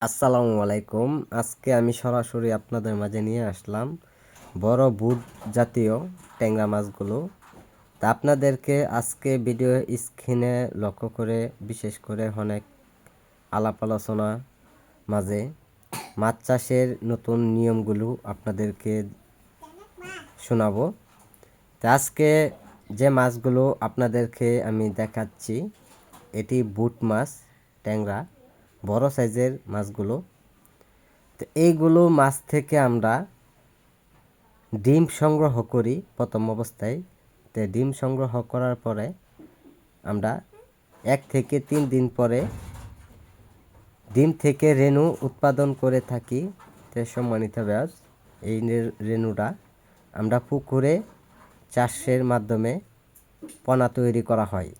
আসসালামু আলাইকুম। আজকে আমি সরাসরি আপনাদের মাঝে নিয়ে আসলাম বড় বুট জাতীয় ট্যাংরা মাছগুলো। তা আপনাদেরকে আজকে ভিডিও স্ক্রিনে লক্ষ্য করে বিশেষ করে অনেক আলাপ আলোচনা মাঝে মাছ চাষের নতুন নিয়মগুলো আপনাদেরকে শোনাবো। তা আজকে যে মাছগুলো আপনাদেরকে আমি দেখাচ্ছি এটি বুট মাছ, ট্যাংরা, বড় সাইজের মাছগুলো। তো এইগুলো মাছ থেকে আমরা ডিম সংগ্রহ করি প্রথম অবস্থায়। তো ডিম সংগ্রহ করার পরে আমরা 1 থেকে 3 দিন পরে ডিম থেকে রেণু উৎপাদন করে থাকি। তো সম্মানিত ব্যাস এই রেণুটা আমরা পুকুরে চাষের মাধ্যমে পোনা তৈরি করা হয়।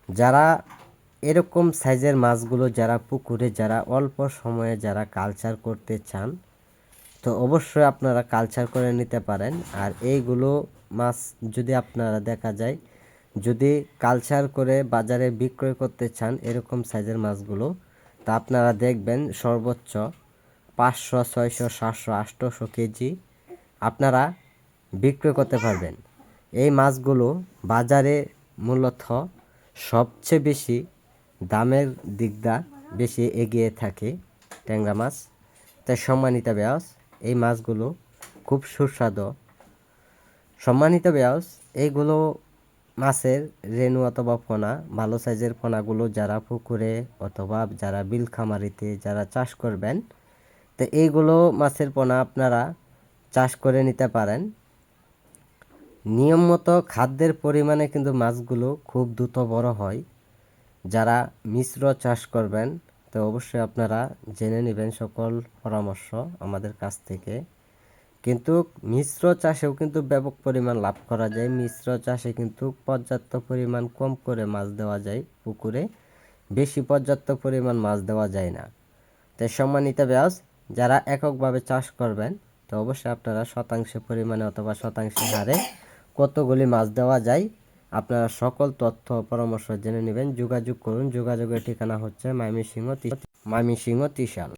যারা এরকম সাইজের মাছগুলো যারা পুকুরে যারা অল্প সময়ে যারা কালচার করতে চান তো অবশ্যই আপনারা কালচার করে নিতে পারেন। আর এইগুলো মাছ যদি আপনারা দেখা যায় যদি কালচার করে বাজারে বিক্রয় করতে চান এরকম সাইজের মাছগুলো তা আপনারা দেখবেন সর্বোচ্চ 500, 600, 700, 800 কেজি আপনারা বিক্রয় করতে পারবেন। এই মাছগুলো বাজারে মূলত সবচেয়ে বেশি দামের দিকটা বেশি এগিয়ে থাকে ট্যাংরা মাছ। তাই সম্মানিত ব্যাস এই মাছগুলো খুব সুস্বাদু। সম্মানিত ব্যাস এইগুলো মাছের রেণু অথবা পোনা ভালো সাইজের পোনাগুলো যারা পুকুরে অথবা যারা বিল খামারিতে যারা চাষ করবেন তো এইগুলো মাছের পোনা আপনারা চাষ করে নিতে পারেন। নিয়ম মতো খাদ্যের পরিমাণে কিন্তু মাছগুলো খুব দ্রুত বড় হয়। যারা মিশ্র চাষ করবেন তো অবশ্যই আপনারা জেনে নেবেন সকল পরামর্শ আমাদের কাছ থেকে। কিন্তু মিশ্র চাষেও কিন্তু ব্যাপক পরিমাণ লাভ করা যায়। মিশ্র চাষে কিন্তু পর্যাপ্ত পরিমাণ কম করে মাছ দেওয়া যায় পুকুরে, বেশি পর্যাপ্ত পরিমাণ মাছ দেওয়া যায় না। তাই সম্মানিত ব্যাস যারা এককভাবে চাষ করবেন তো অবশ্যই আপনারা শতাংশ পরিমাণে অথবা শতাংশ হারে কতগুলি মাছ দেওয়া যায় আপনারা সকল তথ্য পরামর্শ জেনে নেবেন। যোগাযোগ করুন। যোগাযোগের ঠিকানা হচ্ছে ময়মনসিংহ ত্রিশাল।